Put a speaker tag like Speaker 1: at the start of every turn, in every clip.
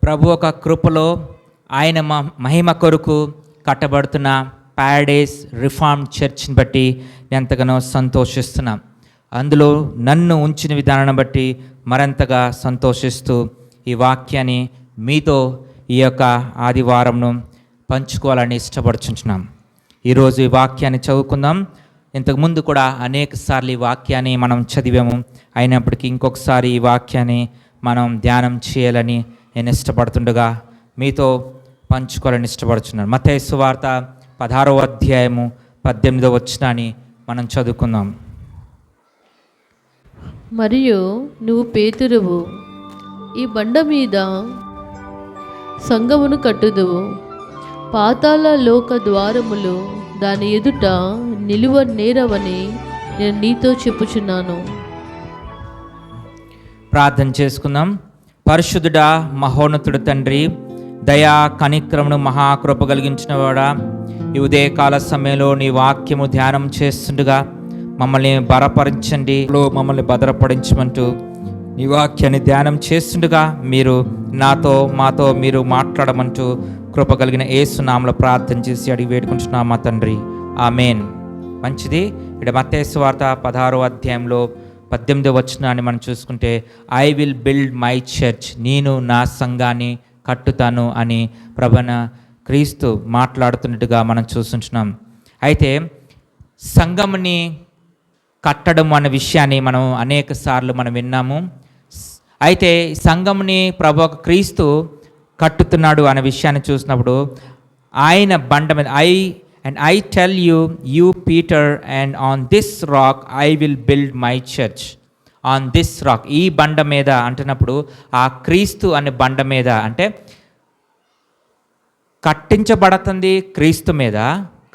Speaker 1: ప్రభు ఒక కృపలో ఆయన మహిమ కొరకు కట్టబడుతున్న ప్యారడైజ్ రిఫార్మ్ చర్చ్ని బట్టి ఎంతగానో సంతోషిస్తున్నాం. అందులో నన్ను ఉంచిన విధానాన్ని బట్టి మరింతగా సంతోషిస్తూ ఈ వాక్యాన్ని మీతో ఈ యొక్క ఆదివారంను పంచుకోవాలని ఇష్టపడుచుంటున్నాం. ఈరోజు ఈ వాక్యాన్ని చదువుకుందాం. ఇంతకుముందు కూడా అనేక సార్లు ఈ వాక్యాన్ని మనం చదివాము. అయినప్పటికీ ఇంకొకసారి ఈ వాక్యాన్ని మనం ధ్యానం చేయాలని నేను ఇష్టపడుతుండగా మీతో పంచుకోవాలని ఇష్టపడుతున్నాను. మత్తయి సువార్త 16వ అధ్యాయము 18వ వచనాన్ని మనం చదువుకుందాం.
Speaker 2: మరియు నువ్వు పేతురువు, ఈ బండ మీద సంఘమును కట్టుదువు, పాతాళ లోక ద్వారములు దాని ఎదుట నిలువ నేరవని నేను నీతో చెప్పుచున్నాను.
Speaker 1: ప్రార్థన చేసుకుందాం. పరిశుద్ధుడా, మహోన్నతుడు తండ్రి, దయా కనిక్రమును మహాకృప కలిగించిన వాడా, ఈ ఉదయకాల సమయంలో నీ వాక్యము ధ్యానం చేస్తుండగా మమ్మల్ని బలపరించండి, మమ్మల్ని భద్రపడించమంటూ నీ వాక్యాన్ని ధ్యానం చేస్తుండగా మీరు మాతో మీరు మాట్లాడమంటూ కృప కలిగిన యేసు నామములో ప్రార్థన చేసి అడిగి వేడుకుంటున్నాం మా తండ్రి, ఆమేన్. మంచిది. ఇక్కడ మత్తయి సువార్త 16వ అధ్యాయంలో 18వ వచనాన్ని మనం చూసుకుంటే, I will build my church, నేను నా సంఘాన్ని కట్టుతాను అని ప్రభువైన క్రీస్తు మాట్లాడుతున్నట్టుగా మనం చూస్తుంటున్నాం. అయితే సంఘంని కట్టడం అనే విషయాన్ని మనం అనేక సార్లు మనం విన్నాము. అయితే సంఘంని ప్రభు క్రీస్తు కట్టుతున్నాడు అనే విషయాన్ని చూసినప్పుడు ఆయన బండ మీద I tell you Peter, and on this rock I will build my church. On this rock, ఈ బండ మీద అంటున్నప్పుడు ఆ క్రీస్తు అనే బండ మీద అంటే కట్టించబడుతుంది క్రీస్తు మీద,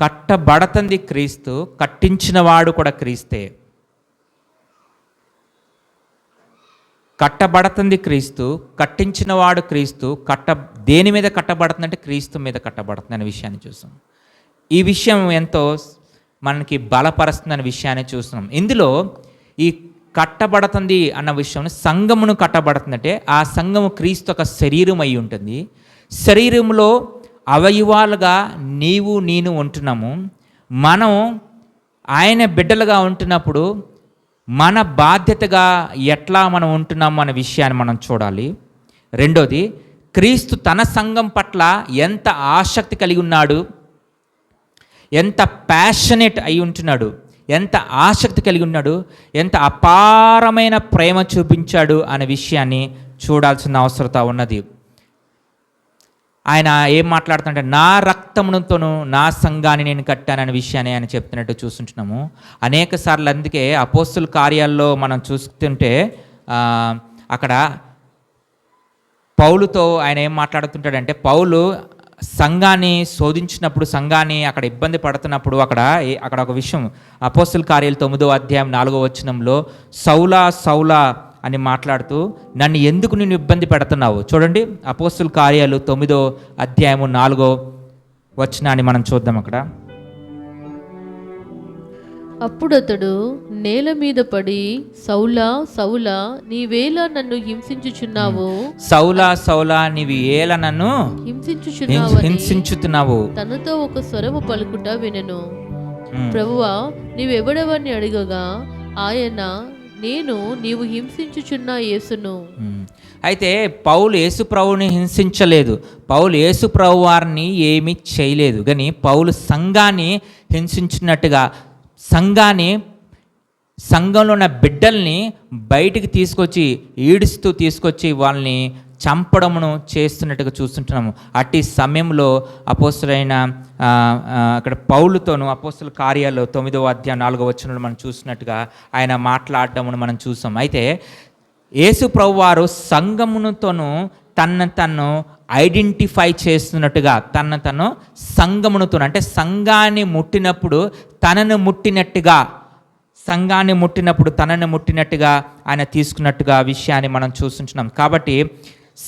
Speaker 1: కట్టబడుతుంది క్రీస్తు, కట్టించిన వాడు కూడా క్రీస్తే. కట్టబడుతుంది క్రీస్తు, కట్టించిన వాడు క్రీస్తు. దేని మీద కట్టబడుతుందంటే క్రీస్తు మీద కట్టబడుతుంది అనే విషయాన్ని చూస్తాం. ఈ విషయం ఎంతో మనకి బలపరుస్తుంది అనే విషయాన్ని చూస్తున్నాం. ఇందులో ఈ కట్టబడుతుంది అన్న విషయం, సంఘమును కట్టబడుతుందంటే ఆ సంఘము క్రీస్తు ఒక శరీరం అయి ఉంటుంది. శరీరంలో అవయవాలుగా నీవు నేను ఉంటున్నాము. మనం ఆయన బిడ్డలుగా ఉంటున్నప్పుడు మన బాధ్యతగా ఎట్లా మనం ఉంటున్నాము అనే విషయాన్ని మనం చూడాలి. రెండోది, క్రీస్తు తన సంఘం పట్ల ఎంత ఆసక్తి కలిగి ఉన్నాడు, ఎంత ప్యాషనేట్ అయి ఉంటున్నాడు, ఎంత ఆసక్తి కలిగి ఉన్నాడు, ఎంత అపారమైన ప్రేమ చూపించాడు అనే విషయాన్ని చూడాల్సిన అవసరత ఉన్నది. ఆయన ఏం మాట్లాడుతుంటే, నా రక్తముతోను నా సంఘాన్ని నేను కట్టాననే విషయాన్ని ఆయన చెప్తున్నట్టు చూస్తుంటున్నాము అనేక సార్లు. అందుకే అపోస్తుల కార్యాల్లో మనం చూస్తుంటే అక్కడ పౌలుతో ఆయన ఏం మాట్లాడుతుంటాడంటే, పౌలు సంఘాన్ని శోధించినప్పుడు, సంఘాన్ని అక్కడ ఇబ్బంది పడుతున్నప్పుడు అక్కడ ఒక విషయం అపోస్తుల కార్యాలు 9వ అధ్యాయం 4వ వచనంలో సౌలా సౌలా అని మాట్లాడుతూ, నన్ను ఎందుకు నేను ఇబ్బంది పెడుతున్నావు? చూడండి, అపోస్తుల కార్యాలు 9వ అధ్యాయము 4వ వచనాన్ని మనం చూద్దాం. అక్కడ
Speaker 2: అప్పుడు అతడు నేల మీద పడి, సౌలా సౌలా నీవేలా నన్ను హింసించుచున్నావు,
Speaker 1: సౌలా సౌలా నీవు ఏలా నన్ను హింసించుతున్నావు
Speaker 2: తనతో ఒక స్వరము పలుకుట వినెను. ప్రభువా, నీవెవడవని అడగగా ఆయన, నేను నీవు హింసించుచున్న యేసును.
Speaker 1: అయితే పౌలు యేసు ప్రభువుని హింసించలేదు, పౌలు యేసు ప్రభు వారిని ఏమీ చేయలేదు. కానీ పౌలు సంఘాన్ని హింసించినట్టుగా, సంఘంలో ఉన్న బిడ్డల్ని బయటికి ఈడుస్తూ తీసుకొచ్చి వాళ్ళని చంపడమును చేస్తున్నట్టుగా చూస్తుంటున్నాము. అట్టి సమయంలో అపోస్తులైన అక్కడ పౌలుతోను అపోస్తుల కార్యాల్లో 9వ అధ్యాయం 4వ వచనంలో మనం చూసినట్టుగా ఆయన మాట్లాడటమును మనం చూసాం. అయితే యేసు ప్రభు వారు సంఘముతోను తను ఐడెంటిఫై చేస్తున్నట్టుగా, తను సంఘముతో అంటే సంఘాన్ని ముట్టినప్పుడు తనను ముట్టినట్టుగా, సంఘాన్ని ముట్టినప్పుడు తనను ముట్టినట్టుగా ఆయన తీసుకున్నట్టుగా విషయాన్ని మనం చూస్తుంటున్నాం. కాబట్టి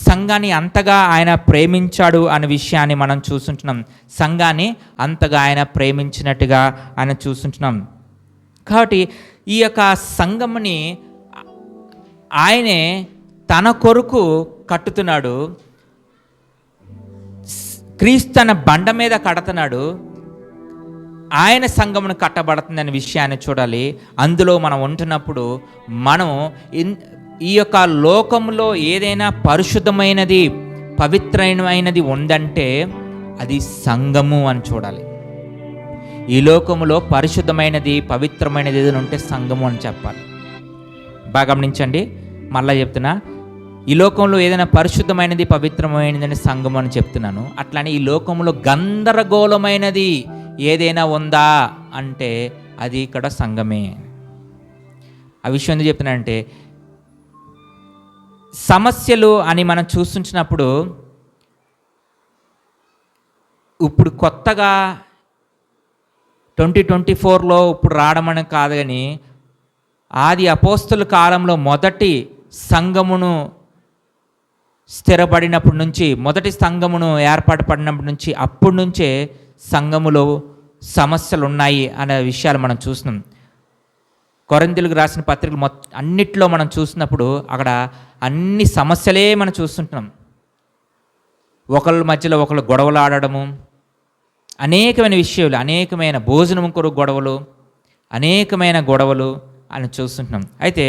Speaker 1: సంఘాన్ని అంతగా ఆయన ప్రేమించాడు అనే విషయాన్ని మనం చూస్తుంటున్నాం. సంఘాన్ని అంతగా ఆయన ప్రేమించినట్టుగా ఆయన చూస్తుంటున్నాం. కాబట్టి ఈ యొక్క సంఘముని ఆయనే తన కొరకు కట్టుతున్నాడు. క్రీస్తు తన బండ మీద కడతన్నాడు, ఆయన సంఘమును కట్టబడుతుందనే విషయాన్ని చూడాలి. అందులో మనం ఉంటున్నప్పుడు మనం ఈ యొక్క లోకంలో ఏదైనా పరిశుద్ధమైనది, పవిత్రమైనది ఉందంటే అది సంఘము అని చూడాలి. ఈ లోకములో పరిశుద్ధమైనది, పవిత్రమైనది ఏదైనా ఉంటే సంఘము అని చెప్పాలి. బాగా గమనించండి, మళ్ళా చెప్తున్నా, ఈ లోకంలో ఏదైనా పరిశుద్ధమైనది, పవిత్రమైనది సంఘము అని చెప్తున్నాను. అట్లానే ఈ లోకంలో గందరగోళమైనది ఏదైనా ఉందా అంటే అది ఇక్కడ సంఘమే. ఆ విషయం ఎందుకు చెప్తున్నానంటే, సమస్యలు అని మనం చూస్తుంచినప్పుడు ఇప్పుడు కొత్తగా 2024లో ఇప్పుడు రావడం అని కాదు, కానీ ఆది అపోస్తల కాలంలో మొదటి సంఘమును స్థిరపడినప్పటి నుంచి, మొదటి సంఘమును ఏర్పాటుపడినప్పటి నుంచి, అప్పటి నుంచే సంఘములో సమస్యలు ఉన్నాయి అనే విషయాలు మనం చూస్తున్నాం. కొరింథీయులకు రాసిన పత్రికలు అన్నిట్లో మనం చూసినప్పుడు అక్కడ అన్ని సమస్యలే మనం చూస్తుంటున్నాం. ఒకళ్ళ మధ్యలో ఒకళ్ళు గొడవలు ఆడడము, అనేకమైన విషయాలు, అనేకమైన భోజనం కొరకు గొడవలు, అనేకమైన గొడవలు అని చూస్తుంటున్నాం. అయితే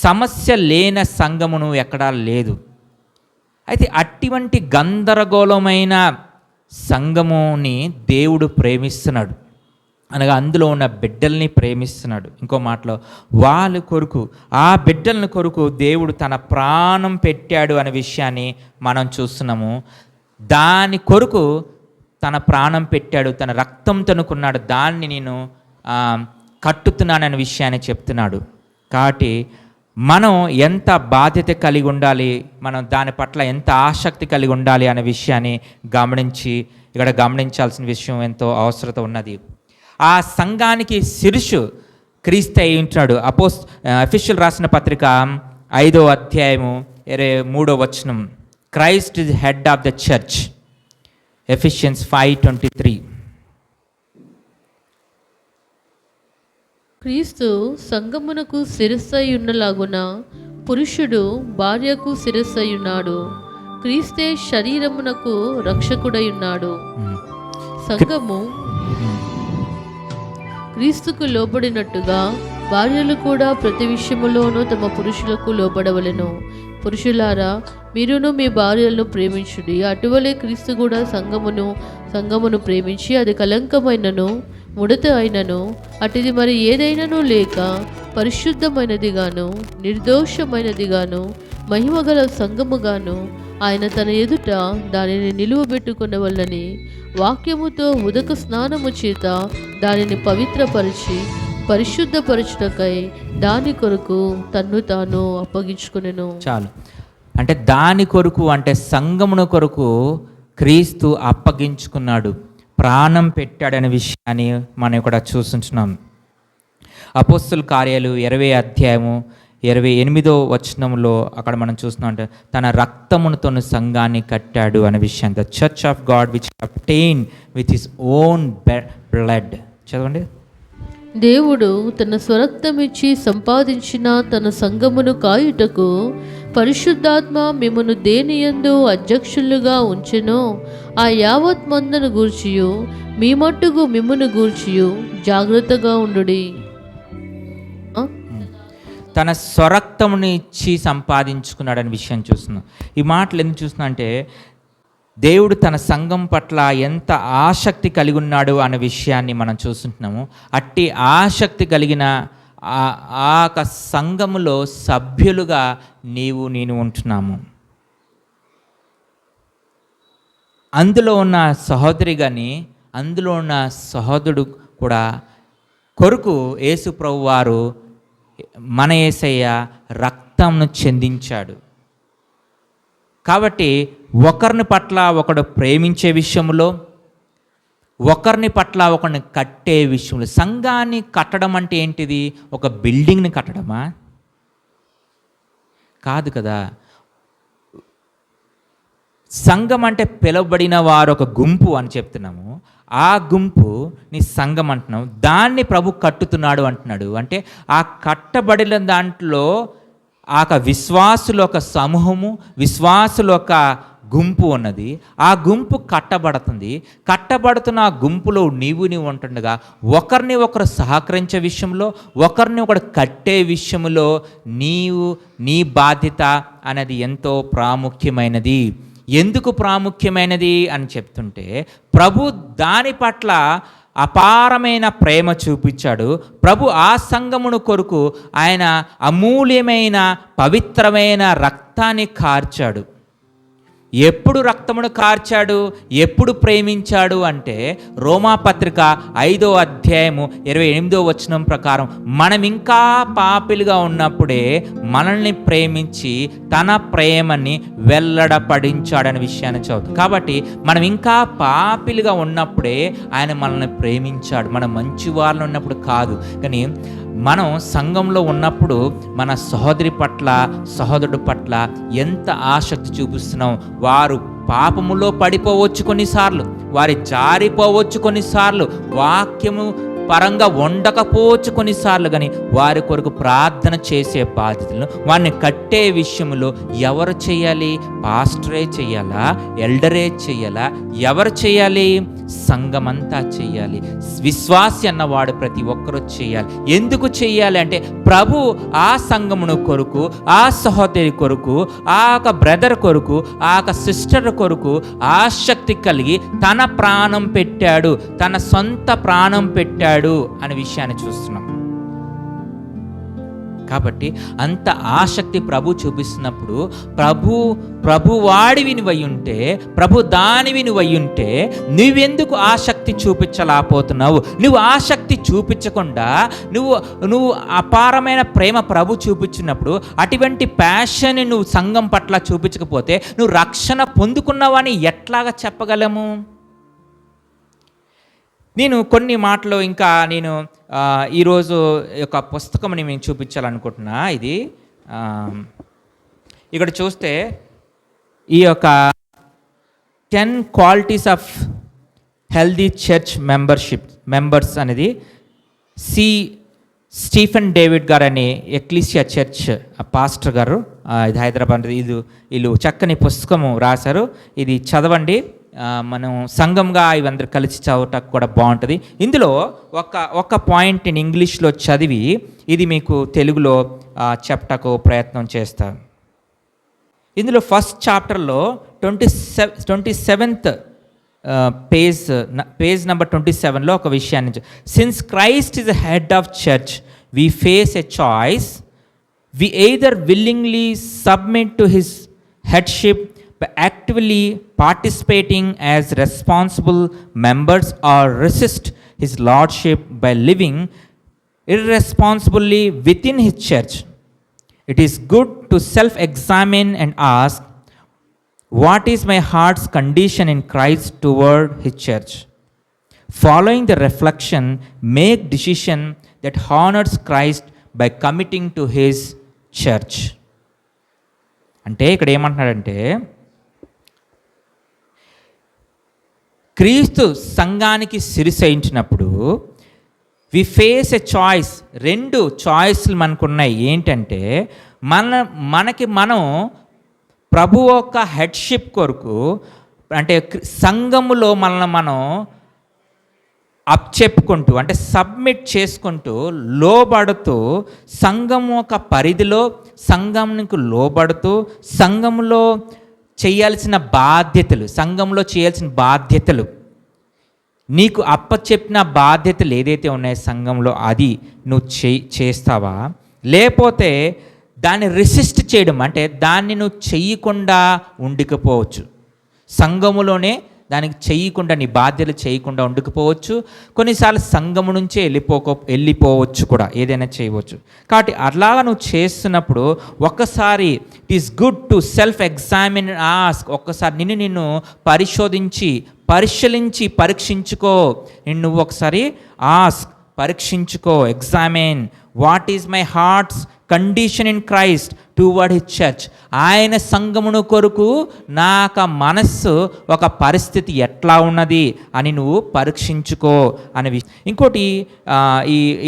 Speaker 1: సమస్య లేని సంఘమును ఎక్కడా లేదు. అయితే అటువంటి గందరగోళమైన సంఘముని దేవుడు ప్రేమిస్తున్నాడు, అనగా అందులో ఉన్న బిడ్డల్ని ప్రేమిస్తున్నాడు. ఇంకో మాటలో వాళ్ళ కొరకు, ఆ బిడ్డల కొరకు దేవుడు తన ప్రాణం పెట్టాడు అనే విషయాన్ని మనం చూస్తున్నాము. దాని కొరకు తన ప్రాణం పెట్టాడు, తన రక్తం తనుకున్నాడు, దాన్ని నేను కట్టుతున్నాననే విషయాన్ని చెప్తున్నాడు. కాబట్టి మనం ఎంత బాధ్యత కలిగి ఉండాలి, మనం దాని పట్ల ఎంత ఆసక్తి కలిగి ఉండాలి అనే విషయాన్ని ఇక్కడ గమనించాల్సిన విషయం ఎంతో అవసరత ఉన్నది. ఆ సంఘానికి శిరస్సు క్రీస్తు అయి ఉంటున్నాడు. ఎఫెసీయులకు రాసిన పత్రిక 5వ అధ్యాయము 23వ వచనం, Christ is head of the church. Ephesians 5:23.
Speaker 2: క్రీస్తు సంఘమునకు శిరస్సై ఉన్నలాగున పురుషుడు భార్యకు శిరస్సై ఉన్నాడు. క్రీస్తే శరీరమునకు రక్షకుడై ఉన్నాడు. సంఘము క్రీస్తుకు లోబడినట్టుగా భార్యలు కూడా ప్రతి విషయములోనూ తమ పురుషులకు లోబడవలెను. పురుషులారా, మీరును మీ భార్యలను ప్రేమించుడి. అటువలే క్రీస్తు కూడా సంఘమును ప్రేమించి అది కలంకమైనను ముడత అయినను అటుది మరి ఏదైనాను లేక పరిశుద్ధమైనదిగాను నిర్దోషమైనదిగాను మహిమగల సంఘముగాను ఆయన తన ఎదుట దానిని నిలువబెట్టుకునవలనని వాక్యముతో ఉదక స్నానము చేత దానిని పవిత్రపరిచి పరిశుద్ధపరచుటకై దాని కొరకు తన్ను తాను అప్పగించుకునెను.
Speaker 1: చాలు. అంటే దాని కొరకు, అంటే సంఘమున కొరకు క్రీస్తు అప్పగించుకున్నాడు, ప్రాణం పెట్టాడనే విషయాన్ని మనం ఇక్కడ చూస్తున్నాం. అపోస్తల కార్యాలు 20వ అధ్యాయము 28వ వచనంలో అక్కడ మనం చూస్తున్నాం, అంటే తన రక్తముతో సంఘాన్ని కట్టాడు అనే విషయం. The church of God which obtain with his own blood. చదవండి.
Speaker 2: దేవుడు తన స్వరక్తమిచ్చి సంపాదించిన తన సంఘమును కాయుటకు పరిశుద్ధాత్మ మిమ్మును దేనియందు అధ్యక్షులుగా ఉంచెనో ఆ యావత్ మందను గూర్చియు మీ మట్టుకు మిమ్మును గూర్చియు జాగ్రత్తగా ఉండుడి.
Speaker 1: తన స్వరక్తముని ఇచ్చి సంపాదించుకున్నాడని విషయం చూస్తున్నాం. ఈ మాటలు ఎందుకు చూస్తున్నా అంటే, దేవుడు తన సంఘం పట్ల ఎంత ఆసక్తి కలిగి ఉన్నాడు అనే విషయాన్ని మనం చూస్తుంటున్నాము. అట్టి ఆసక్తి కలిగిన ఆ సంఘములో సభ్యులుగా నేను ఉంటున్నాము. అందులో ఉన్న సహోదరి కానీ, అందులో ఉన్న సహోదరుడు కూడా కొరకు యేసు ప్రభువు వారు, మన యేసయ్య రక్తంను చెందించాడు. కాబట్టి ఒకరిని పట్ల ఒకడు ప్రేమించే విషయంలో, ఒకరిని పట్ల ఒకరిని కట్టే విషయంలో. సంఘాన్ని కట్టడం అంటే ఏంటిది? ఒక బిల్డింగ్ని కట్టడమా? కాదు కదా. సంఘం అంటే పిలువబడిన వారు ఒక గుంపు అని చెప్తున్నాము. ఆ గుంపు నీ సంఘం అంటున్నావు, దాన్ని ప్రభు కట్టుతున్నాడు అంటున్నాడు. అంటే ఆ కట్టబడిన దాంట్లో ఆ విశ్వాసుల ఒక సమూహము, విశ్వాసుల ఒక గుంపు ఉన్నది. ఆ గుంపు కట్టబడుతున్న ఆ గుంపులో నీవు ఉంటుండగా ఒకరిని ఒకరు సహకరించే విషయంలో, ఒకరిని ఒకరు కట్టే విషయంలో నీ బాధ్యత అనేది ఎంతో ప్రాముఖ్యమైనది. ఎందుకు ప్రాముఖ్యమైనది అని చెప్తుంటే, ప్రభు దాని పట్ల అపారమైన ప్రేమ చూపించాడు. ప్రభు ఆ సంఘమును కొరకు ఆయన అమూల్యమైన పవిత్రమైన రక్తాన్ని కార్చాడు. ఎప్పుడు రక్తమును కార్చాడు, ఎప్పుడు ప్రేమించాడు అంటే రోమాపత్రిక 5వ అధ్యాయము 28వ వచనం ప్రకారం మనం ఇంకా పాపిలుగా ఉన్నప్పుడే మనల్ని ప్రేమించి తన ప్రేమని వెల్లడపడించాడనే విషయాన్ని చదువుతాం. కాబట్టి మనం ఇంకా పాపిలుగా ఉన్నప్పుడే ఆయన మనల్ని ప్రేమించాడు. మనం మంచి వాళ్ళు ఉన్నప్పుడు కాదు. కానీ మనం సంఘంలో ఉన్నప్పుడు మన సహోదరి పట్ల, సహోదరుడు పట్ల ఎంత ఆసక్తి చూపిస్తున్నాం. వారు పాపములో పడిపోవచ్చు కొన్నిసార్లు, వారి జారిపోవచ్చు కొన్నిసార్లు, వాక్యము పరంగా ఉండకపోవచ్చు కొన్నిసార్లు, కానీ వారి కొరకు ప్రార్థన చేసే బాధ్యతలను, వారిని కట్టే విషయంలో ఎవరు చేయాలి? పాస్టరే చేయాలా? ఎల్డరే చేయాలా? ఎవరు చేయాలి? సంఘమంతా చేయాలి. విశ్వాసి అన్నవాడు ప్రతి ఒక్కరూ చేయాలి. ఎందుకు చేయాలి అంటే ప్రభు ఆ సంఘమును కొరకు, ఆ సహోదరి కొరకు, ఆ ఒక బ్రదర్ కొరకు, ఆ ఒక సిస్టర్ కొరకు ఆసక్తి కలిగి తన ప్రాణం పెట్టాడు, తన సొంత ప్రాణం పెట్టాడు అనే విషయాన్ని చూస్తున్నాం. కాబట్టి అంత ఆసక్తి ప్రభు చూపిస్తున్నప్పుడు, ప్రభు వాడివి నువ్వై ఉంటే, ప్రభు దానివి నువ్వై ఉంటే నువ్వెందుకు ఆసక్తి చూపించలేకపోతున్నావు? నువ్వు ఆసక్తి చూపించకుండా నువ్వు అపారమైన ప్రేమ ప్రభు చూపించినప్పుడు, అటువంటి ప్యాషన్ నువ్వు సంఘం పట్ల చూపించకపోతే నువ్వు రక్షణ పొందుకున్నావని ఎట్లాగా చెప్పగలము? నేను కొన్ని మాటలు ఇంకా ఈరోజు ఒక పుస్తకంని నేను చూపించాలనుకుంటున్నా. ఇది ఇక్కడ చూస్తే ఈ యొక్క 10 qualities of healthy church members అనేది స్టీఫెన్ డేవిడ్ గారు అని ఎక్లీసియా చర్చ్ పాస్టర్ గారు, ఇది హైదరాబాద్, వీళ్ళు చక్కని పుస్తకము రాశారు. ఇది చదవండి. మనం సంఘంగా ఇవందరూ కలిసి చదవటానికి కూడా బాగుంటుంది. ఇందులో ఒక పాయింట్ నేను ఇంగ్లీష్లో చదివి ఇది మీకు తెలుగులో చెప్పటకు ప్రయత్నం చేస్తాను. ఇందులో ఫస్ట్ చాప్టర్లో 27th పేజ్ నెంబర్ 27లో ఒక విషయాన్ని, since Christ is the head of church we face a choice, we either willingly submit to his headship by actively participating as responsible members or resist his lordship by living irresponsibly within his church. It is good to self-examine and ask, what is my heart's condition in Christ toward his church? Following the reflection, make decision that honors Christ by committing to his church. అంటే ఇక్కడ ఏమంటున్నాడంటే, క్రీస్తు సంఘానికి శిరసయించినప్పుడు we face a choice. 2 చాయిస్లు మనకున్నాయి. ఏంటంటే మనకి మనం ప్రభు యొక్క headship కొరకు, అంటే సంఘములో మనల్ని మనం చెప్పుకుంటూ, అంటే సబ్మిట్ చేసుకుంటూ, లోబడుతూ, సంఘం ఒక పరిధిలో సంఘంకు లోబడుతూ, సంఘంలో చేయాల్సిన బాధ్యతలు, నీకు అప్పచెప్పిన బాధ్యతలు ఏదైతే ఉన్నాయో సంఘంలో అది నువ్వు చేస్తావా? లేకపోతే దాన్ని రెసిస్ట్ చేయడం, అంటే దాన్ని నువ్వు చెయ్యకుండా ఉండకపోవచ్చు. సంఘములోనే దానికి చేయకుండా, నీ బాధ్యతలు చేయకుండా ఉండకపోవచ్చు. కొన్నిసార్లు సంఘము నుంచే వెళ్ళిపోవచ్చు కూడా, ఏదైనా చేయవచ్చు. కాబట్టి అలాగా నువ్వు చేస్తున్నప్పుడు ఒక్కసారి it is good to self examine, ask. ఒక్కసారి నిన్ను పరిశీలించి పరీక్షించుకో. నువ్వు ఒకసారి పరీక్షించుకో, examine. What is my heart's condition in Christ toward his church. ఆయన సంఘమును కొరకు నాకు మనస్సు ఒక పరిస్థితి ఎట్లా ఉన్నది అని నువ్వు పరీక్షించుకో అనే విషయం. ఇంకోటి,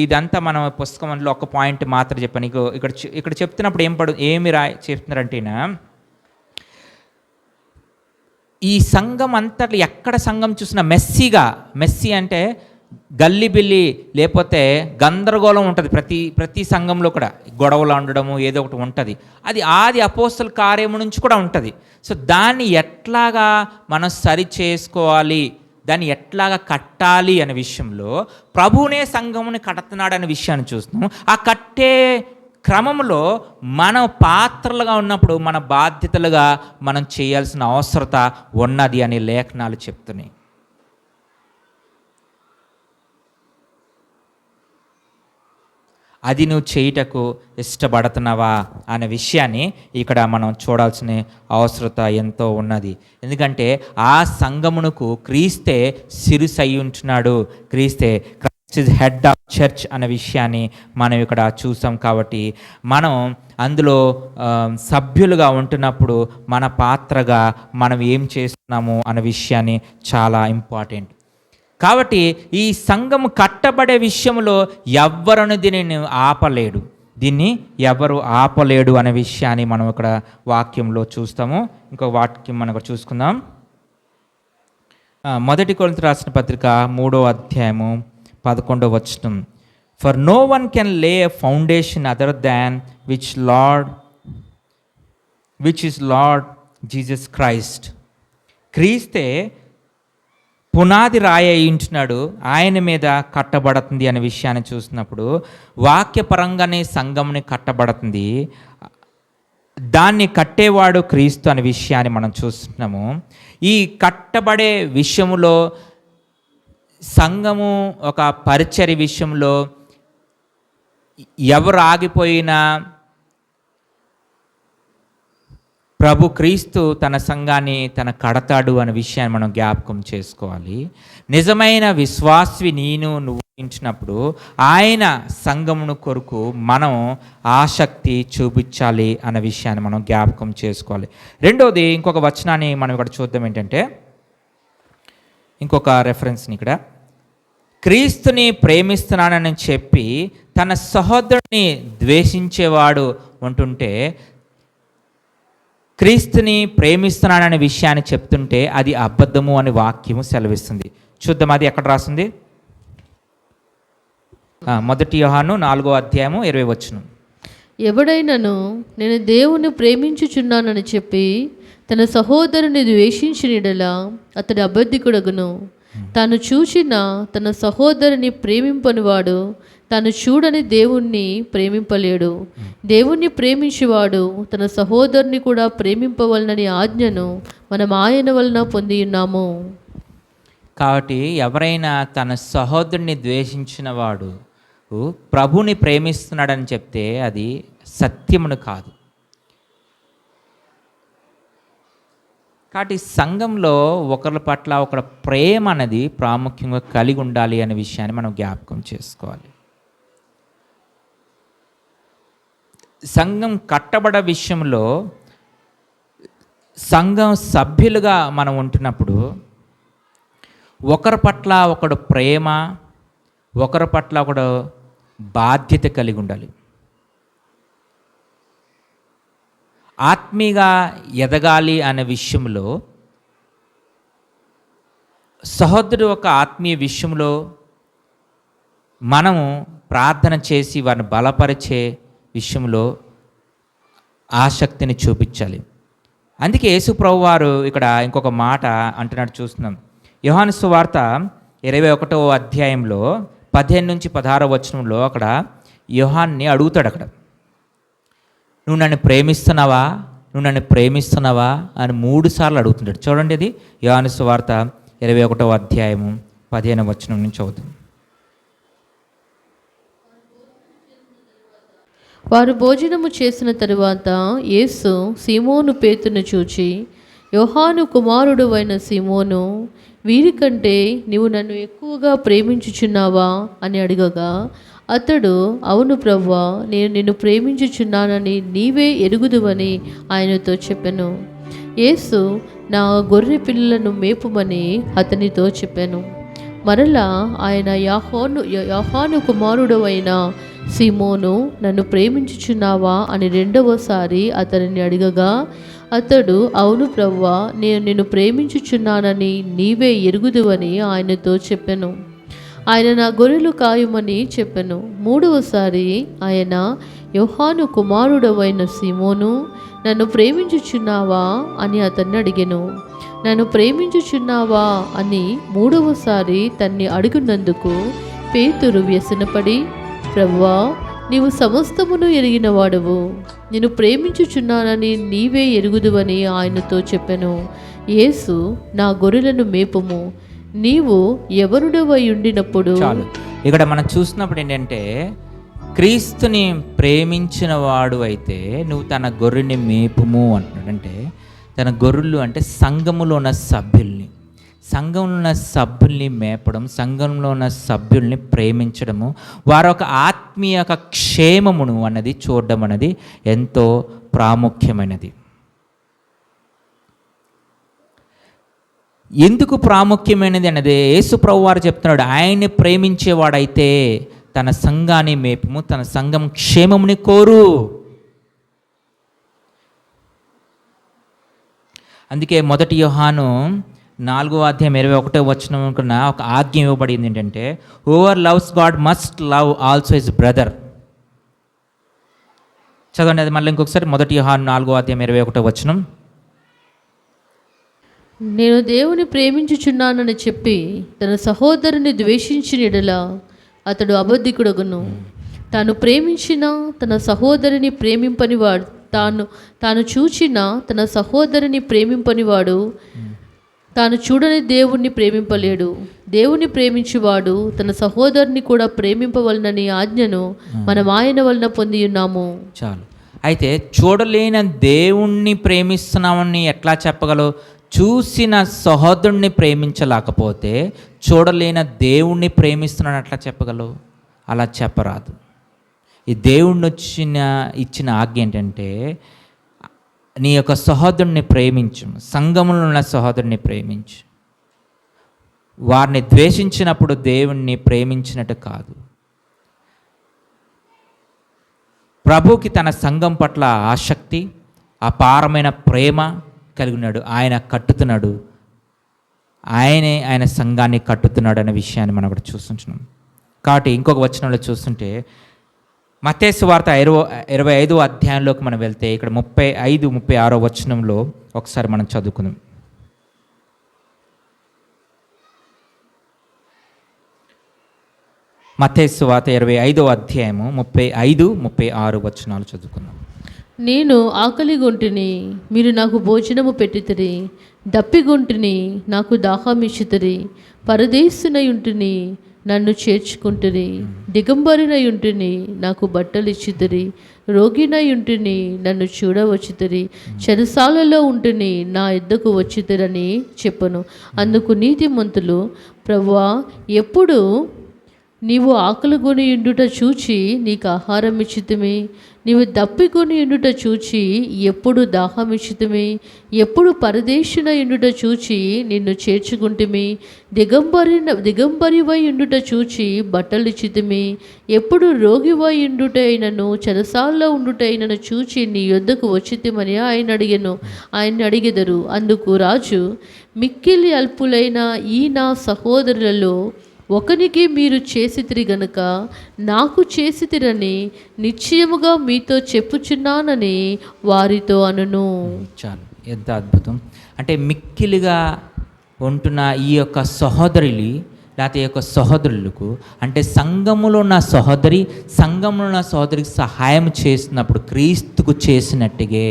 Speaker 1: ఇదంతా మనం పుస్తకంలో ఒక పాయింట్ మాత్రం చెప్పాను. నీకు ఇక్కడ చెప్తున్నప్పుడు చెప్తున్నారంటేనా, ఈ సంఘం అంతట్లో ఎక్కడ సంఘం చూసినా మెస్సీ అంటే గల్లిబిల్లి లేకపోతే గందరగోళం ఉంటుంది. ప్రతి సంఘంలో కూడా గొడవలు ఉండడము ఏదో ఒకటి ఉంటుంది. అది ఆది అపోస్తల కార్యము నుంచి కూడా ఉంటుంది. సో దాన్ని ఎట్లాగా మనం సరి చేసుకోవాలి, దాన్ని ఎట్లాగా కట్టాలి అనే విషయంలో ప్రభువునే సంఘముని కడుతున్నాడు అనే విషయాన్ని చూస్తున్నాం. ఆ కట్టే క్రమంలో మనం పాత్రలుగా ఉన్నప్పుడు మన బాధ్యతలుగా మనం చేయాల్సిన అవసరత ఉన్నది అని లేఖనాలు చెప్తున్నాయి. అది నువ్వు చేయుటకు ఇష్టపడుతున్నావా అనే విషయాన్ని ఇక్కడ మనం చూడాల్సిన అవసరత ఎంతో ఉన్నది. ఎందుకంటే ఆ సంఘమునకు క్రీస్తే శిరస్సు అయి ఉంటున్నాడు. క్రీస్తే ఇస్ హెడ్ ఆఫ్ చర్చ్ అనే విషయాన్ని మనం ఇక్కడ చూసాం. కాబట్టి మనం అందులో సభ్యులుగా ఉంటున్నప్పుడు మన పాత్రగా మనం ఏం చేస్తున్నాము అనే విషయాన్ని చాలా ఇంపార్టెంట్. కాబట్టి ఈ సంఘము కట్టబడే విషయంలో ఎవ్వరను దీనిని ఆపలేడు, దీన్ని ఎవరు ఆపలేడు అనే విషయాన్ని మనం ఇక్కడ వాక్యంలో చూస్తాము. ఇంకో వాక్యం మనం ఇక్కడ చూసుకుందాం. 1 కొరింథీ రాసిన పత్రిక 3వ అధ్యాయము 11వ వచనం. ఫర్ నో వన్ కెన్ లే ఎ foundation other than which is lord Jesus Christ. క్రీస్తే పునాది రాయి అయి ఉంటున్నాడు, ఆయన మీద కట్టబడుతుంది అనే విషయాన్ని చూసినప్పుడు వాక్యపరంగానే సంఘంని కట్టబడుతుంది, దాన్ని కట్టేవాడు క్రీస్తు అనే విషయాన్ని మనం చూస్తున్నాము. ఈ కట్టబడే విషయంలో సంఘము ఒక పరిచర్య విషయంలో ఎవరు ఆగిపోయినా ప్రభు క్రీస్తు తన సంఘాన్ని తన కడతాడు అనే విషయాన్ని మనం జ్ఞాపకం చేసుకోవాలి. నిజమైన విశ్వాసి నువ్వు ఉంచినప్పుడు ఆయన సంఘమును కొరకు మనం ఆసక్తి చూపించాలి అనే విషయాన్ని మనం జ్ఞాపకం చేసుకోవాలి. రెండోది, ఇంకొక వచనాన్ని మనం ఇక్కడ చూద్దాం. ఏంటంటే ఇంకొక రెఫరెన్స్ని ఇక్కడ, క్రీస్తుని ప్రేమిస్తున్నానని చెప్పి తన సహోదరుని ద్వేషించేవాడు ఉంటుంటే, క్రీస్తుని ప్రేమిస్తున్నాననే విషయాన్ని చెప్తుంటే అది అబద్ధము అని వాక్యము సెలవిస్తుంది. చూద్దాం, అది ఎక్కడ రాస్తుంది? 1 యోహాను 4వ అధ్యాయము 20వ వచనం.
Speaker 2: ఎవడైనను నేను దేవుని ప్రేమించుచున్నానని చెప్పి తన సహోదరుని ద్వేషించినడలా అతడు అబద్ధికుడగును. తాను చూచిన తన సహోదరుని ప్రేమింపనివాడు తాను చూడని దేవుణ్ణి ప్రేమింపలేడు. దేవుణ్ణి ప్రేమించేవాడు తన సహోదరుని కూడా ప్రేమింపవలనని ఆజ్ఞను మనం ఆయన వలన పొంది ఉన్నాము.
Speaker 1: కాబట్టి ఎవరైనా తన సహోదరుని ద్వేషించిన వాడు ప్రభుని ప్రేమిస్తున్నాడని చెప్తే అది సత్యమును కాదు. కాబట్టి సంఘంలో ఒకరి పట్ల ఒకరి ప్రేమ అనేది ప్రాముఖ్యంగా కలిగి ఉండాలి అనే విషయాన్ని మనం జ్ఞాపకం చేసుకోవాలి. సంఘం కట్టబడే విషయంలో సంఘం సభ్యులుగా మనం ఉంటున్నప్పుడు ఒకరి పట్ల ఒకడు ప్రేమ, ఒకరి పట్ల ఒకడు బాధ్యత కలిగి ఉండాలి. ఆత్మీయంగా ఎదగాలి అనే విషయంలో సహోదరుడు ఒక ఆత్మీయ విషయంలో మనము ప్రార్థన చేసి వారిని బలపరిచే విషయంలో ఆసక్తిని చూపించాలి. అందుకే యేసు ప్రభు వారు ఇక్కడ ఇంకొక మాట అంటున్నట్టు చూస్తున్నాం. యోహాను సువార్త 21వ అధ్యాయంలో 15 నుంచి 16వ వచనంలో అక్కడ యోహాన్ని అడుగుతాడు, అక్కడ నువ్వు నన్ను ప్రేమిస్తున్నావా, నువ్వు నన్ను ప్రేమిస్తున్నావా అని 3 సార్లు అడుగుతుంటాడు. చూడండి, అది యోహాను సువార్త 21వ అధ్యాయము 15వ వచనం నుంచి అవుతుంది.
Speaker 2: వారు భోజనము చేసిన తరువాత యేసు సీమోను పేతురును చూచి, యోహాను కుమారుడు అయిన సీమోను, వీరికంటే నీవు నన్ను ఎక్కువగా ప్రేమించుచున్నావా అని అడగగా, అతడు అవును ప్రభువా, నేను నిన్ను ప్రేమించుచున్నానని నీవే ఎరుగుదువని ఆయనతో చెప్పెను. యేసు నా గొర్రె పిల్లలను మేపుమని అతనితో చెప్పాను. మరలా ఆయన యోహాను కుమారుడు అయిన సీమోను, నన్ను ప్రేమించుచున్నావా అని రెండవసారి అతనిని అడగగా, అతడు, అవును ప్రభువా, నేను నిన్ను ప్రేమించుచున్నానని నీవే ఎరుగుదువని ఆయనతో చెప్పెను. ఆయన నా గొర్రెలు కాయుమని చెప్పెను. మూడవసారి ఆయన, యోహాను కుమారుడవైన సీమోను, నన్ను ప్రేమించుచున్నావా అని అతన్ని అడిగెను. నన్ను ప్రేమించుచున్నావా అని మూడవసారి తన్ని అడిగినందుకు పేతురు వ్యసనపడి, ప్రభువా, నీవు సమస్తమును ఎరిగిన వాడవు, నేను ప్రేమించుచున్నానని నీవే ఎరుగుదువని ఆయనతో చెప్పెను. యేసు, నా గొర్రెలను మేపుము, నీవు ఎవరుడవై ఉండినప్పుడు.
Speaker 1: చాలు. ఇక్కడ మనం చూసినప్పుడు ఏంటంటే, క్రీస్తుని ప్రేమించిన వాడు అయితే నువ్వు తన గొర్రెని మేపుము అంటున్నాడు. అంటే తన గొర్రెలు అంటే సంఘములో ఉన్న సభ్యుల్ని, సంఘంలో ఉన్న సభ్యుల్ని మేపడం, సంఘంలో ఉన్న సభ్యుల్ని ప్రేమించడము, వారి ఒక ఆత్మీయ క్షేమమును అన్నది చూడడం అనేది ఎంతో ప్రాముఖ్యమైనది. ఎందుకు ప్రాముఖ్యమైనది అనేది యేసు ప్రభువు వారు చెప్తున్నాడు. ఆయన్ని ప్రేమించేవాడైతే తన సంఘాన్ని మేపుము, తన సంఘం క్షేమముని కోరు. అందుకే 1 యోహాను 4:21 ఒక ఆజ్ఞ ఇవ్వబడింది ఏంటంటే, whoever loves God must love also his brother. చదవండి అది మళ్ళీ ఇంకొకసారి. 1 యోహాను 4:21.
Speaker 2: నేను దేవుని ప్రేమించుచున్నానని చెప్పి తన సహోదరుని ద్వేషించిన యెడల అతడు అబద్ధికుడగును. తాను ప్రేమించిన తన సహోదరిని ప్రేమింపనివాడు, తాను చూచిన తన సహోదరిని ప్రేమింపనివాడు తాను చూడని దేవుణ్ణి ప్రేమింపలేడు. దేవుని ప్రేమించువాడు తన సహోదరుని కూడా ప్రేమింపవలనని ఆజ్ఞను మనం ఆయన వలన పొంది ఉన్నాము.
Speaker 1: చాలు. అయితే చూడలేని దేవుణ్ణి ప్రేమిస్తున్నామని ఎట్లా చెప్పగలవు? చూసిన సహోదరుణ్ణి ప్రేమించలేకపోతే చూడలేని దేవుణ్ణి ప్రేమిస్తున్నాను అట్లా చెప్పగలవు? అలా చెప్పరాదు. ఈ దేవుణ్ణి ఇచ్చిన ఆజ్ఞ ఏంటంటే, నీ యొక్క సహోదరుని ప్రేమించు, సంఘములో ఉన్న సహోదరుని ప్రేమించు. వారిని ద్వేషించినప్పుడు దేవుణ్ణి ప్రేమించినట్టు కాదు. ప్రభుకి తన సంఘం పట్ల ఆసక్తి, అపారమైన ప్రేమ కలిగినాడు. ఆయన కట్టుతున్నాడు, ఆయన సంఘాన్ని కట్టుతున్నాడు అనే విషయాన్ని మనం కూడా చూస్తుంటున్నాం. కాబట్టి ఇంకొక వచనంలో చూస్తుంటే, మత్తయి సువార్త 25వ అధ్యాయంలోకి మనం వెళ్తే ఇక్కడ 35-36 వచనంలో ఒకసారి మనం చదువుకుందాం. మత్తయి సువార్త 25వ అధ్యాయము 35-36 వచనాలు చదువుకుందాం.
Speaker 2: నేను ఆకలిగొంటిని, మీరు నాకు భోజనము పెట్టితిరి. దప్పిగొంటిని, నాకు దాహమిచ్చితిరి. పరదేశునయుంటిని, నన్ను చేర్చుకుంటుని. దిగంబరినయుంటిని, నాకు బట్టలు ఇచ్చితిరి. రోగినయుంటిని, నన్ను చూడవచ్చితిరి. చెరసాలలో ఉంటిని, నా యొద్దకు వచ్చితిరని చెప్పను. అందుకు నీతిమంతులు, ప్రభువా, ఎప్పుడు నీవు ఆకలిగొని ఉండుట చూచి నీకు ఆహారం ఇచ్చితిమి, నీవు దప్పికొని ఉండుట చూచి ఎప్పుడు దాహం ఇచ్చితిమి, ఎప్పుడు పరదేశున ఉండుట చూచి నిన్ను చేర్చుకుంటిమి, దిగంబరివై ఉండుట చూచి బట్టలు ఇచ్చితిమి, ఎప్పుడు రోగివై ఉండుటైనను చెరసాల్లో ఉండుటైనను చూచి నీ యొద్దకు వచ్చితిమని ఆయన అడిగెదరు. అందుకు రాజు, మిక్కిలి అల్పులైన ఈ నా సహోదరులలో ఒకనికి మీరు చేసితిరి గనుక నాకు చేసితిరని నిశ్చయముగా మీతో చెప్పుచున్నానని వారితో అనును.
Speaker 1: చాలు, ఎంత అద్భుతం. అంటే మిక్కిలిగా ఉంటున్న ఈ యొక్క సహోదరులు లేకపోతే ఈ యొక్క సహోదరులకు, అంటే సంఘములో ఉన్న సహోదరి సంఘంలో ఉన్న సహోదరికి సహాయం చేసినప్పుడు క్రీస్తుకు చేసినట్టుగే,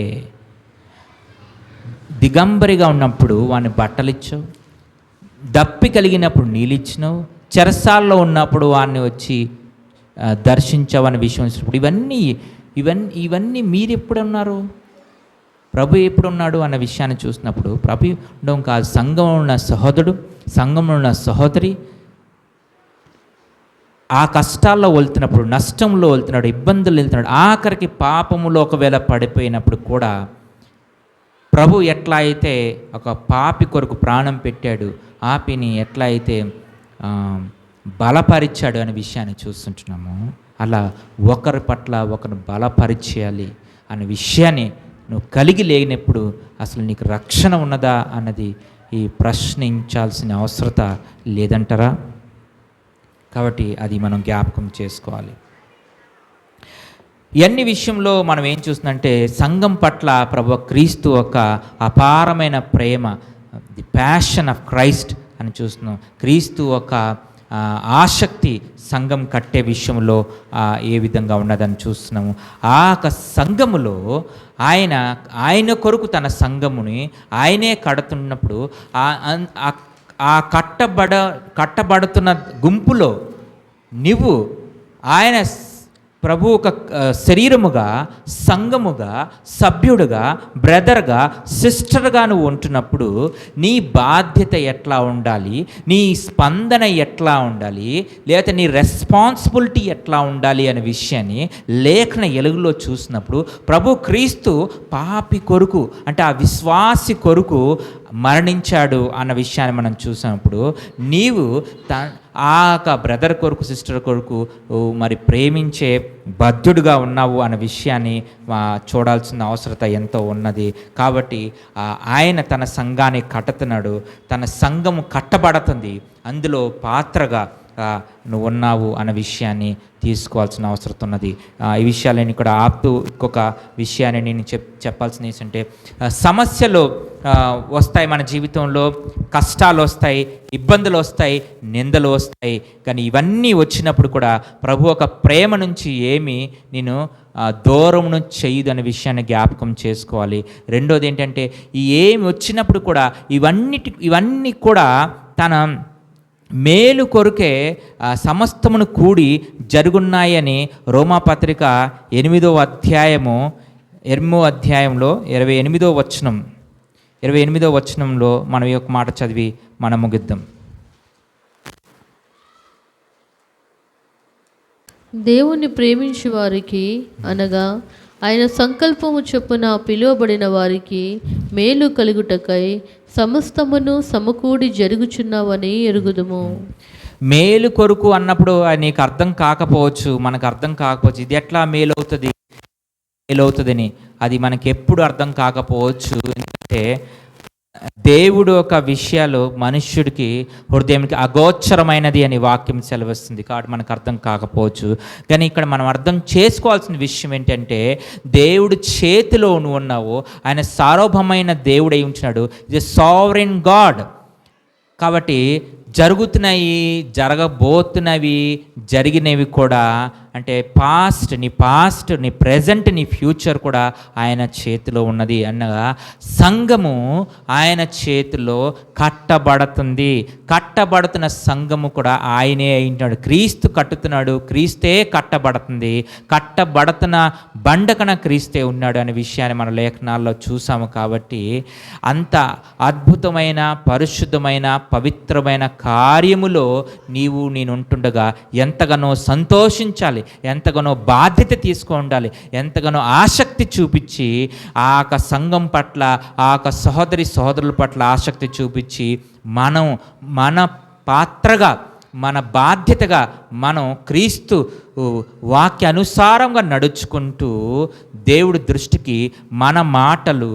Speaker 1: దిగంబరిగా ఉన్నప్పుడు వాని బట్టలు ఇచ్చావు, దప్పి కలిగినప్పుడు నీళ్ళు ఇచ్చినావు, చెరసాల్లో ఉన్నప్పుడు వాడిని వచ్చి దర్శించావని విషయం ఇచ్చినప్పుడు ఇవన్నీ మీరు ఎప్పుడున్నారు, ప్రభు ఎప్పుడున్నాడు అన్న విషయాన్ని చూసినప్పుడు ప్రభు ఉండడం కాదు, సంఘంలో ఉన్న సహోదరుడు, సంఘంలో ఉన్న సహోదరి ఆ కష్టాల్లో వెళ్తున్నప్పుడు, నష్టంలో వెళ్తున్నాడు, ఇబ్బందులు వెళ్తున్నాడు, ఆఖరికి పాపములో ఒకవేళ పడిపోయినప్పుడు కూడా ప్రభు ఎట్లా అయితే ఒక పాపి కొరకు ప్రాణం పెట్టాడు, ఆపిని ఎట్లా అయితే బలపరిచాడు అనే విషయాన్ని చూస్తుంటున్నాము. అలా ఒకరి పట్ల ఒకరిని బలపరిచేయాలి అనే విషయాన్ని నువ్వు కలిగి లేనప్పుడు అసలు నీకు రక్షణ ఉన్నదా అన్నది ఈ ప్రశ్నించాల్సిన అవసరత లేదంటారా? కాబట్టి అది మనం జ్ఞాపకం చేసుకోవాలి. ఇవన్నీ విషయంలో మనం ఏం చూస్తుందంటే సంఘం పట్ల ప్రభు క్రీస్తు ఒక అపారమైన ప్రేమ, ది ప్యాషన్ ఆఫ్ క్రైస్ట్ అని చూస్తున్నాం. క్రీస్తు ఒక ఆసక్తి సంఘం కట్టే విషయంలో ఏ విధంగా ఉన్నదని చూస్తున్నాము. ఆ యొక్క సంఘములో ఆయన కొరకు తన సంఘముని ఆయనే కడుతున్నప్పుడు ఆ కట్టబడుతున్న గుంపులో నువ్వు ఆయన ప్రభు ఒక శరీరముగా, సంఘముగా, సభ్యుడుగా, బ్రదర్గా, సిస్టర్గా నువ్వు ఉంటున్నప్పుడు నీ బాధ్యత ఎట్లా ఉండాలి, నీ స్పందన ఎట్లా ఉండాలి, లేదా నీ రెస్పాన్సిబిలిటీ ఎట్లా ఉండాలి అనే విషయాన్ని లేఖన ఎలుగులో చూసినప్పుడు ప్రభు క్రీస్తు పాపి కొరకు, అంటే ఆ విశ్వాసి కొరకు మరణించాడు అన్న విషయాన్ని మనం చూసినప్పుడు నీవు ఆ బ్రదర్ కొరకు, సిస్టర్ కొరకు మరి ప్రేమించే బద్ధుడుగా ఉన్నావు అన్న విషయాన్ని చూడాల్సిన అవసరత ఎంతో ఉన్నది. కాబట్టి ఆయన తన సంఘాన్ని కట్టుతున్నాడు, తన సంఘము కట్టబడుతుంది, అందులో పాత్రగా నువ్వు ఉన్నావు అన్న విషయాన్ని తీసుకోవాల్సిన అవసరం ఉన్నది. ఈ విషయాలని ఇక్కడ ఆపుతూ ఇంకొక విషయాన్ని నేను చెప్పాల్సిన ఏంటంటే, సమస్యలు వస్తాయి మన జీవితంలో, కష్టాలు వస్తాయి, ఇబ్బందులు వస్తాయి, నిందలు వస్తాయి. కానీ ఇవన్నీ వచ్చినప్పుడు కూడా ప్రభు ఒక ప్రేమ నుంచి ఏమి నేను దూరమును చేయదు అనే విషయాన్ని జ్ఞాపకం చేసుకోవాలి. రెండోది ఏంటంటే, ఈ ఏమి వచ్చినప్పుడు కూడా ఇవన్నీ కూడా తన మేలు కొరకే సమస్తమును కూడి జరుగున్నాయని రోమాపత్రిక 8వ అధ్యాయంలో 28వ వచనంలో మనం ఈ యొక్క మాట చదివి మనం ముగిద్దాం.
Speaker 2: దేవుణ్ణి ప్రేమించు వారికి, అనగా ఆయన సంకల్పము చొప్పున పిలువబడిన వారికి మేలు కలుగుటకై సమస్తమును సమకూడి జరుగుచున్నావని ఎరుగుదుము.
Speaker 1: మేలు కొరకు అన్నప్పుడు నీకు అర్థం కాకపోవచ్చు, మనకు అర్థం కాకపోవచ్చు, ఇది ఎట్లా మేలవుతుందని అది మనకి ఎప్పుడు అర్థం కాకపోవచ్చు. ఎందుకంటే దేవుడు ఒక విషయాలు మనుష్యుడికి హృదయానికి అగోచరమైనది అని వాక్యం సెలవిస్తుంది, కాబట్టి మనకు అర్థం కాకపోవచ్చు. కానీ ఇక్కడ మనం అర్థం చేసుకోవాల్సిన విషయం ఏంటంటే, దేవుడు చేతిలో నువ్వు ఉన్నావు, ఆయన సార్వభౌమైన దేవుడై ఉంటున్నాడు, ఇది సావరెన్ గాడ్. కాబట్టి జరుగుతున్నాయి, జరగబోతున్నవి, జరిగినవి కూడా, అంటే పాస్ట్, నీ ప్రెజెంట్, నీ ఫ్యూచర్ కూడా ఆయన చేతిలో ఉన్నది అనగా సంఘము ఆయన చేతిలో కట్టబడుతుంది. కట్టబడుతున్న సంఘము కూడా ఆయనే అయింటాడు. క్రీస్తు కట్టుతున్నాడు, క్రీస్తే కట్టబడుతుంది. కట్టబడుతున్న బండకన క్రీస్తే ఉన్నాడు అనే విషయాన్ని మన లేఖనాల్లో చూసాము. కాబట్టి అంత అద్భుతమైన, పరిశుద్ధమైన, పవిత్రమైన కార్యములో నేను ఉంటుండగా ఎంతగానో సంతోషించాలి, ఎంతగానో బాధ్యత తీసుకుండాలి, ఎంతగానో ఆసక్తి చూపించి ఆ సంఘం పట్ల, ఆ సహోదరుల పట్ల ఆసక్తి చూపించి మన పాత్రగా, మన బాధ్యతగా మనం క్రీస్తు వాక్యానుసారంగా నడుచుకుంటూ దేవుడి దృష్టికి మన మాటలు,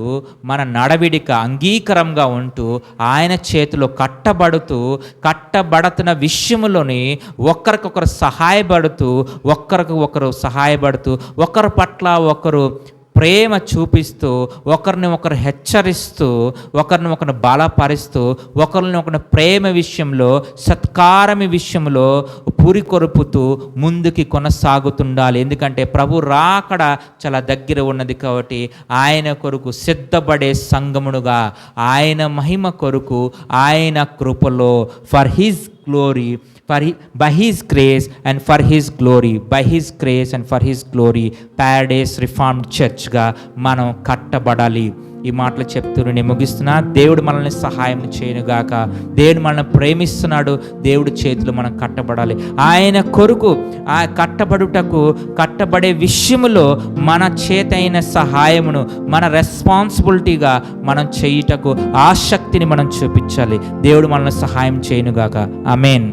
Speaker 1: మన నడవిడిక అంగీకారంగా ఉంటూ ఆయన చేతిలో కట్టబడుతున్న విషయంలోని ఒకరికొకరు సహాయపడుతూ, ఒకరి పట్ల ఒకరు ప్రేమ చూపిస్తూ, ఒకరిని ఒకరు హెచ్చరిస్తూ, ఒకరిని ఒకరిని బలపరుస్తూ, ఒకరిని ఒకరిని ప్రేమ విషయంలో, సత్కారమి విషయంలో పురికొరుపుతూ ముందుకి కొనసాగుతుండాలి. ఎందుకంటే ప్రభు రాకడ చాలా దగ్గర ఉన్నది. కాబట్టి ఆయన కొరకు సిద్ధపడే సంఘమునుగా, ఆయన మహిమ కొరకు, ఆయన కృపలో, for his glory, by his grace and for his glory, by his grace and for his glory, Paradise Reformed Church గా మనం కట్టబడాలి. ఈ మాటలు చెప్తూ నేను ముగిస్తున్నా. దేవుడు మనల్ని సహాయం చేయనుగాక. దేవుడు మనల్ని ప్రేమిస్తున్నాడు. దేవుడి చేతులు మనం కట్టబడాలి. ఆయన కొరకు ఆ కట్టబడే విషయములో మన చేతైన సహాయమును, మన రెస్పాన్సిబిలిటీగా మనం చేయుటకు ఆసక్తిని మనం చూపించాలి. దేవుడు మనల్ని సహాయం చేయనుగాక. ఆమేన్.